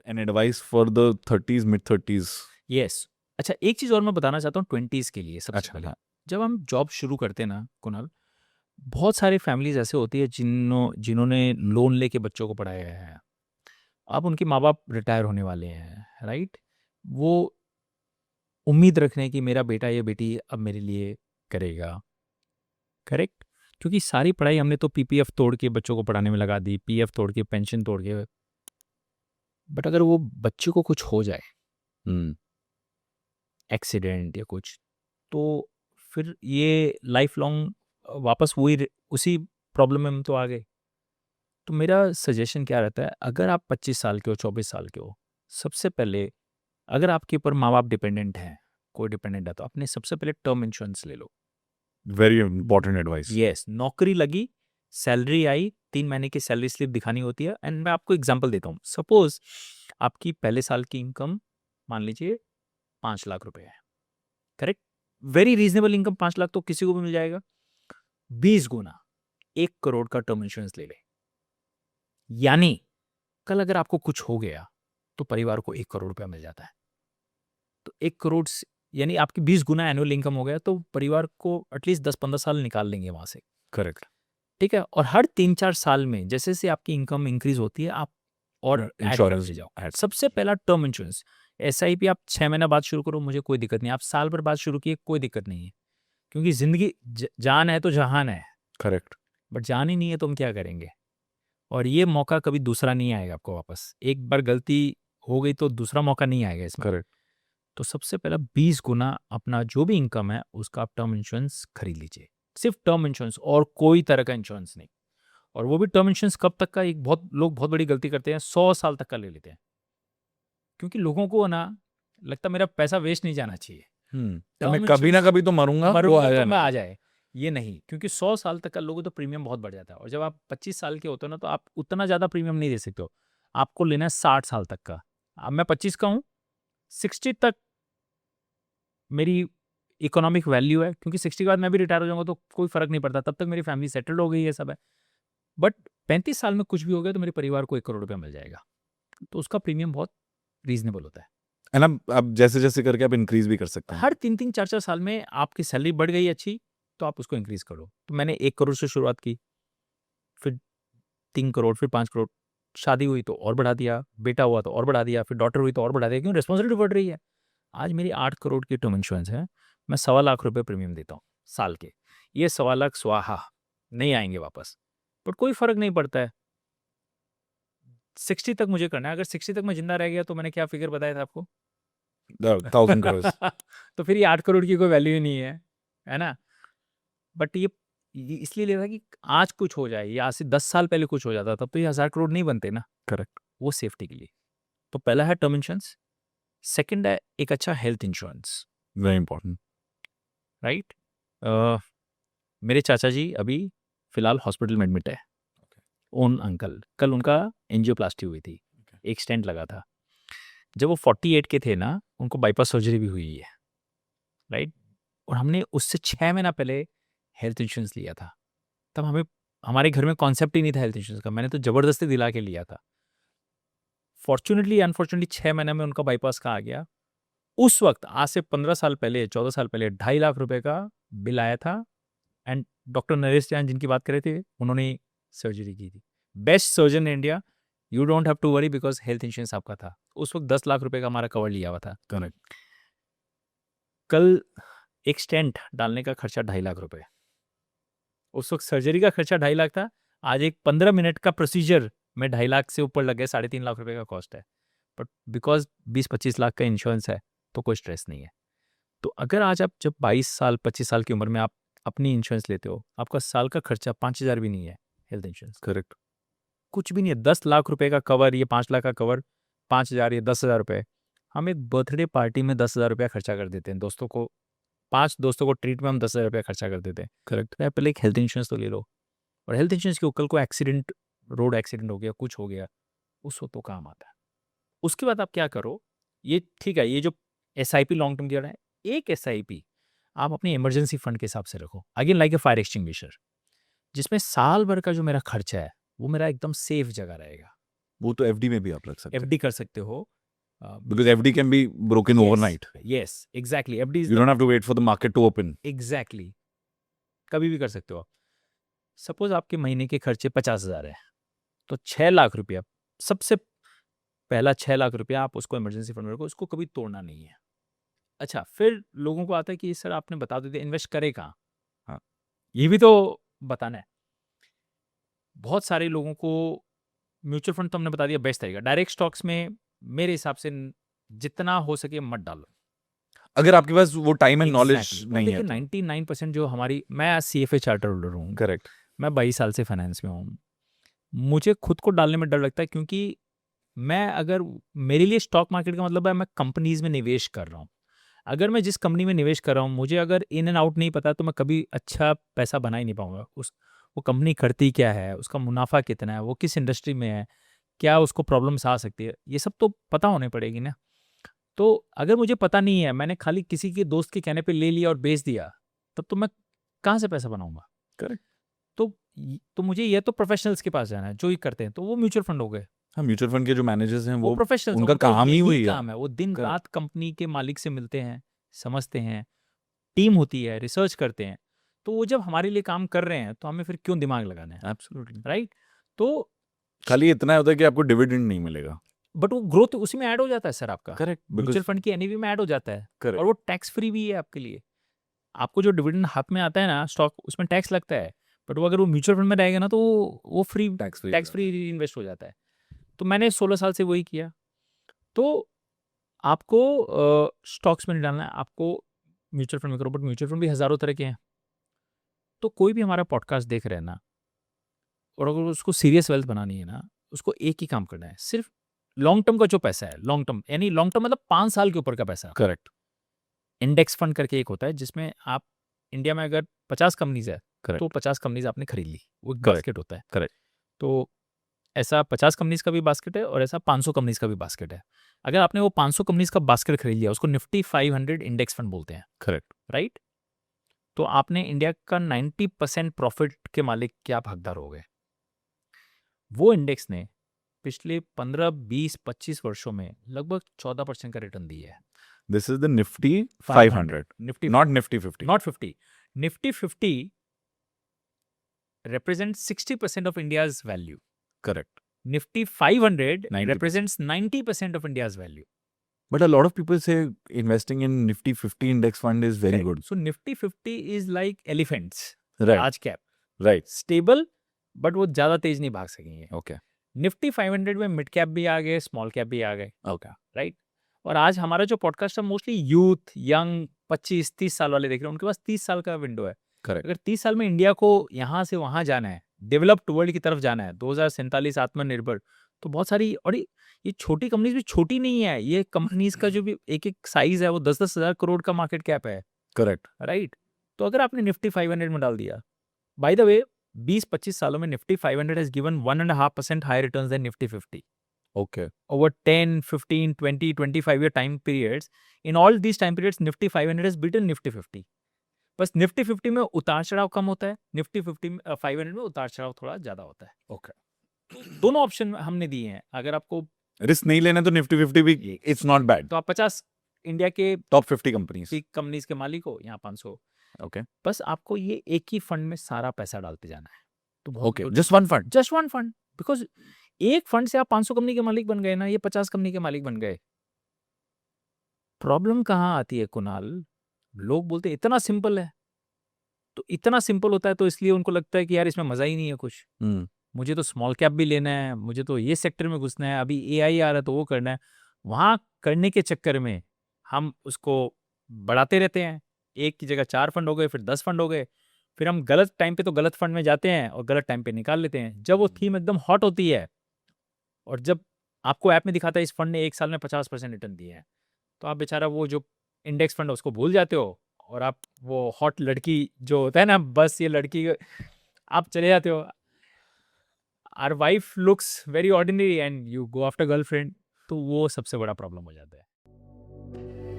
An advice for the 30s mid 30s? Yes. अच्छा, एक चीज़ और मैं बताना चाहता हूँ 20s के लिए। सबसे अच्छा, पहले हाँ। जब हम जॉब शुरू करते हैं ना कुणाल, बहुत सारी फैमिलीज ऐसे होती है जिन्होंने लोन लेके बच्चों को पढ़ाया है। अब उनके माँ बाप रिटायर होने वाले हैं, राइट? वो उम्मीद रख रहे हैं कि मेरा बेटा या बेटी अब मेरे लिए करेगा, करेक्ट? क्योंकि सारी पढ़ाई हमने तो पीपीएफ तोड़ के बच्चों को पढ़ाने में लगा दी, पीएफ तोड़ के, पेंशन तोड़ के। बट अगर वो बच्चे को कुछ हो जाए, हम्म। एक्सीडेंट या कुछ, तो फिर ये लाइफ लॉन्ग वापस उसी प्रॉब्लम में हम तो आ गए। तो मेरा सजेशन क्या रहता है, अगर आप 25 साल के हो, 24 साल के हो, सबसे पहले अगर आपके ऊपर माँ बाप डिपेंडेंट हैं, कोई डिपेंडेंट है, तो आपने सबसे पहले टर्म इंश्योरेंस ले लो। Very important advice. यस, नौकरी लगी, सैलरी आई, 3 महीने की सैलरी स्लिप दिखानी होती है। एंड मैं आपको एग्जांपल देता हूँ। सपोज आपकी पहले साल की इनकम मान लीजिए 5 लाख रुपए है, correct? Very reasonable income 5 lakh तो किसी को भी मिल जाएगा। 20 गुना 1 करोड़ का टर्म इंश्योरेंस ले ले, यानी कल अगर आपको कुछ हो गया तो परिवार को 1 करोड़ रुपया मिल जाता है। तो 1 करोड़ यानी आपकी 20 गुना एनुअल इनकम हो गया, तो परिवार को एटलीस्ट 10-15 साल निकाल लेंगे वहां से। करेक्ट। ठीक है? और हर 3-4 साल में जैसे जैसे आपकी इनकम इंक्रीज होती है, आप और ऐड इंश्योरेंस करते जाओ। ऐड। सबसे पहला टर्म इंश्योरेंस। एसआईपी आप 6 महीना बाद शुरू करो, मुझे कोई दिक्कत नहीं। आप साल भर बाद शुरू किए, कोई दिक्कत नहीं है। क्योंकि जिंदगी जान है तो जहान है, करेक्ट। बट जान ही नहीं है तो हम क्या करेंगे? और ये मौका कभी दूसरा नहीं आएगा आपको वापस। एक बार गलती हो गई तो दूसरा मौका नहीं आएगा इसमें। करेक्ट। तो सबसे पहला 20 गुना अपना जो भी इनकम है उसका आप टर्म इंश्योरेंस खरीद लीजिए। सिर्फ टर्म इंश्योरेंस और कोई तरह का इंश्योरेंस नहीं। और वो भी टर्म इंश्योरेंस कब तक का? एक बहुत लोग बहुत बड़ी गलती करते हैं, 100 साल तक का ले लेते हैं। क्योंकि लोगों को ना लगता मेरा पैसा वेस्ट नहीं जाना चाहिए, मैं टर्म कभी ना इंश्योरेंस कभी तो मरूंगा, वो मरूंगा आ तो जाने मैं आ दो। जाए। ये नहीं, क्योंकि 100 साल तक का लोगों तो प्रीमियम बहुत बढ़ जाता है। और जब आप 25 साल के होते हो ना, तो आप उतना ज्यादा प्रीमियम नहीं दे सकते हो। आपको लेना है 60 साल तक का। अब मैं 25 का हूँ, 60 तक मेरी इकोनॉमिक वैल्यू है, क्योंकि 60 के बाद मैं भी रिटायर हो जाऊंगा तो कोई फर्क नहीं पड़ता, तब तक मेरी फैमिली सेटल्ड हो गई है, सब है। बट 35 साल में कुछ भी हो गया तो मेरे परिवार को 1 करोड़ रुपया मिल जाएगा। तो उसका प्रीमियम बहुत रीजनेबल होता है। है ना? अब जैसे जैसे करके आप इंक्रीज भी कर सकते हैं। हर 3-3 4-4 साल में आपकी सैलरी बढ़ गई अच्छी, तो आप उसको इंक्रीज करो। तो मैंने 1 करोड़ से शुरुआत की, फिर 3 करोड़, फिर 5 करोड़। शादी हुई तो और बढ़ा दिया, बेटा हुआ तो और बढ़ा दिया, फिर डॉटर हुई तो और बढ़ा दिया, क्यों? रिस्पॉन्सिबिलिटी बढ़ रही है। आज मेरी 8 करोड़ की टर्म इंश्योरेंस है। मैं 1.25 लाख रुपए प्रीमियम देता हूँ साल के। ये 1.25 लाख स्वाहा नहीं आएंगे वापस, बट कोई फर्क नहीं पड़ता है। 60 तक मुझे करना है। अगर 60 तक मैं जिंदा रह गया तो मैंने क्या फिगर बताया था आपको? 1000 करोड़। तो फिर ये 8 करोड़ की कोई वैल्यू ही नहीं है ना? बट ये इसलिए ले रहा कि आज कुछ हो जाए, या आज से 10 साल पहले कुछ हो जाता, तब तो ये 1000 करोड़ नहीं बनते ना। करेक्ट। वो सेफ्टी के लिए। तो पहला है टर्म इंश्योरेंस, सेकंड है एक अच्छा health insurance, very important. Right? मेरे चाचा जी अभी फिलहाल हॉस्पिटल में एडमिट है। उन अंकल, कल उनका एंजियोप्लास्टी हुई थी, एक स्टेंट लगा था। जब वो 48 के थे ना, उनको बाईपास सर्जरी भी हुई है, राइट? और हमने उससे 6 महीना पहले हेल्थ इंश्योरेंस लिया था। तब हमारे घर में कॉन्सेप्ट ही नहीं था हेल्थ इंश्योरेंस का, मैंने तो जबरदस्ती दिला के लिया था। फॉर्चुनेटली अनफॉर्चुनेटली 6 महीने में उनका बाईपास का आ गया। उस वक्त आज से 15 साल पहले, 14 साल पहले 2.5 लाख रुपए का बिल आया था। एंड डॉक्टर नरेश जैन जिनकी बात कर रहे थे, उन्होंने सर्जरी की थी। Best surgeon in India. You don't have to worry because health insurance आपका था। उस वक्त 10 लाख रुपए का हमारा कवर लिया हुआ था। करेक्ट। कल एक स्टेंट डालने का खर्चा 2.5 लाख रुपए। उस वक्त सर्जरी का खर्चा 2.5 लाख था। आज एक 15 मिनट का प्रोसीजर में 2.5 लाख से ऊपर लग गए, 3.5 लाख रुपए का कॉस्ट है। बट बिकॉज 20-25 लाख का इंश्योरेंस है तो कोई स्ट्रेस नहीं है। तो अगर आज आप जब 22 साल 25 साल की उम्र में आप अपनी इंश्योरेंस लेते हो, आपका साल का खर्चा 5,000 भी नहीं है हेल्थ इंश्योरेंस। करेक्ट। कुछ भी नहीं है। 10 लाख रुपए का कवर, ये 5 लाख का कवर, 5,000 या 10,000 रुपए। हम एक बर्थडे पार्टी में 10,000 रुपया खर्चा कर देते हैं दोस्तों को। 5 दोस्तों को ट्रीट में हम 10,000 रुपया खर्चा कर देते हैं। करेक्ट। तो पहले एक हेल्थ इंश्योरेंस तो ले लो। और हेल्थ इंश्योरेंस के कल को एक्सीडेंट, रोड एक्सीडेंट हो गया, कुछ हो गया, उस वक्त तो काम आता है। उसके बाद आप क्या करो, ये ठीक है, ये जो SIP लॉन्ग टर्म दिया है, एक SIP आप अपनी इमरजेंसी फंड के हिसाब से रखो, again like a fire extinguisher, जिसमें साल भर का जो मेरा खर्चा है वो मेरा एकदम सेफ जगह रहेगा। वो तो एफडी में भी आप रख सकते हैं, एफडी कर सकते हो। because FD can be broken overnight. Yes exactly, FD You don't have to wait for the market to open. Exactly कभी भी कर सकते हो। सपोज आपके महीने के खर्चे 50,000 है, तो 6 लाख रुपया, सबसे पहला 6 लाख रुपया आप उसको इमरजेंसी फंड में रखो, उसको कभी तोड़ना नहीं है। अच्छा, फिर लोगों को आता है कि सर आपने बता दिया इन्वेस्ट करे कहाँ, हाँ। ये भी तो बताना है। बहुत सारे लोगों को म्यूचुअल फंड तो हमने बता दिया बेस्ट तरीका। डायरेक्ट स्टॉक्स में मेरे हिसाब से जितना हो सके मत डालो। अगर आपके पास वो टाइम एंड नॉलेज Exactly. नहीं देखिए है 99% जो हमारी, मैं आज CFA चार्टर होल्डर हूँ, करेक्ट, मैं 22 साल से फाइनेंस में हूँ, मुझे खुद को डालने में डर लगता है, क्योंकि मैं अगर, मेरे लिए स्टॉक मार्केट का मतलब है मैं कंपनीज में निवेश कर रहा हूँ। अगर मैं जिस कंपनी में निवेश कर रहा हूँ मुझे अगर इन एंड आउट नहीं पता तो मैं कभी अच्छा पैसा बना ही नहीं पाऊंगा। वो कंपनी करती क्या है, उसका मुनाफा कितना है, वो किस इंडस्ट्री में है, क्या उसको प्रॉब्लम्स आ सकती है, ये सब तो पता होने पड़ेगी ना। तो अगर मुझे पता नहीं है, मैंने खाली किसी के दोस्त के कहने पे ले लिया और बेच दिया, तब तो मैं कहाँ से पैसा बनाऊंगा। करेक्ट। तो मुझे ये तो प्रोफेशनल्स के पास जाना है जो ही करते हैं, तो वो म्यूचुअल फंड हो गए। हाँ, म्यूचुअल फंड के जो मैनेजर्स हैं वो प्रोफेशनल्स, उनका काम ही वही है। काम है, वो दिन Correct. रात कंपनी के मालिक से मिलते हैं, समझते हैं, टीम होती है, रिसर्च करते हैं। तो वो जब हमारे लिए काम कर रहे हैं तो हमें फिर क्यों दिमाग लगाना है, एब्सोल्युटली। राइट। तो खाली इतना होता है कि आपको डिविडेंड नहीं मिलेगा। बट वो ग्रोथ उसी में ऐड हो जाता है सर आपका, करेक्ट, म्यूचुअल फंड की एनएवी में ऐड हो जाता है, Correct. और वो टैक्स फ्री भी है आपके लिए। आपको जो डिविडेंड हाथ में आता है ना स्टॉक, उसमें टैक्स लगता है, बट वो अगर वो म्यूचुअल फंड में रहेगा ना तो वो फ्री, टैक्स फ्री इन्वेस्ट हो जाता है। तो मैंने 16 साल से वही किया। तो आपको स्टॉक्स में नहीं डालना है, आपको म्यूचुअल फंड में करो, बट म्यूचुअल फंड भी हज़ारों तरह के हैं। तो कोई भी हमारा पॉडकास्ट देख रहे हैं ना, और अगर उसको सीरियस वेल्थ बनानी है ना, उसको एक ही काम करना है, सिर्फ लॉन्ग टर्म का जो पैसा है, लॉन्ग टर्म यानी लॉन्ग टर्म मतलब 5 साल के ऊपर का पैसा। करेक्ट, इंडेक्स फंड करके एक होता है जिसमें आप, इंडिया में अगर 50 कंपनीज है Correct. तो 50 कंपनीज आपने खरीद ली, वो Correct. बास्केट होता है। Correct. तो ऐसा 50 कंपनीज का भी बास्केट है और ऐसा 500 कंपनीज का भी बास्केट है। अगर आपने वो 500 कंपनीज का बास्केट खरीद लिया, उसको निफ्टी 500 इंडेक्स फंड बोलते हैं, करेक्ट। राइट। तो आपने इंडिया का 90% प्रॉफिट के मालिक के आप हकदार हो गए। वो इंडेक्स ने पिछले 15, 20, 25 वर्षों में लगभग 14% का रिटर्न दिया है। This is the Nifty 500, Nifty, not Nifty 50। Not 50। Nifty 50 represents 60% of India's value. Correct. Nifty 500 90%. represents 90% of India's value. But a lot of people say investing in Nifty 50 index fund is very good. So Nifty 50 is like elephants. Right. Large cap. Right. Stable, but वो ज़्यादा तेज नहीं भाग सकेंगे। Okay. Nifty 500 में mid cap भी आ गए, small cap भी आ गए। Okay. राइट। और आज हमारा जो पॉडकास्ट है मोस्टली यूथ, यंग, 25-30 साल वाले देख रहे हैं, उनके पास 30 साल का विंडो है। Correct. अगर 30 साल में इंडिया को यहाँ से वहाँ जाना है, डेवलप्ड वर्ल्ड की तरफ जाना है, 2047 आत्मनिर्भर, तो बहुत सारी, और ये छोटी कंपनीज भी छोटी नहीं है, ये कंपनीज का जो भी एक एक साइज है वो 10-10 हज़ार करोड़ का मार्केट कैप है। Correct. राइट। तो अगर आपने निफ्टी 500 में डाल दिया, बाय द वे 20-25 सालों में Nifty 500 has given 1.5% higher returns than Nifty 50 Okay. over 10, 15, 20, 25 year time periods. In all these time periods, Nifty 500 has beaten Nifty 50. बस निफ्टी 50 में उतार चढ़ाव कम होता है, निफ्टी 500 में उतार चढ़ाव थोड़ा ज्यादा होता है। Okay. दोनों ऑप्शन हमने दिए हैं। अगर आपको रिस्क नहीं लेना तो निफ्टी 50 भी इट्स नॉट बैड। तो आप 50 इंडिया के टॉप 50 कंपनीज कंपनीज के मालिक हो, यहाँ 500। ओके। बस आपको ये एक ही फंड में सारा पैसा डालते जाना है। तो okay, just one fund. Just one fund, because एक फंड से आप 500 कंपनी के मालिक बन गए ना, ये 50 कंपनी के मालिक बन गए। प्रॉब्लम कहाँ आती है कुणाल? लोग बोलते हैं इतना सिंपल है, तो इतना सिंपल होता है तो इसलिए उनको लगता है कि यार इसमें मजा ही नहीं है कुछ। मुझे तो स्मॉल कैप भी लेना है, मुझे तो ये सेक्टर में घुसना है, अभी एआई आ रहा है तो वो करना है। वहाँ करने के चक्कर में हम उसको बढ़ाते रहते हैं। एक की जगह 4 फंड हो गए, फिर 10 फंड हो गए, फिर हम गलत टाइम पे तो गलत फंड में जाते हैं और गलत टाइम पे निकाल लेते हैं। जब वो थीम एकदम हॉट होती है और जब आपको ऐप में दिखाता है इस फंड ने 1 साल में 50% रिटर्न दिए हैं, तो आप बेचारा वो जो इंडेक्स फंड है उसको भूल जाते हो और आप वो हॉट लड़की जो होता है ना, बस ये लड़की, आप चले जाते हो। Our wife looks very ordinary and you go after girlfriend, तो वो सबसे बड़ा प्रॉब्लम हो जाता है।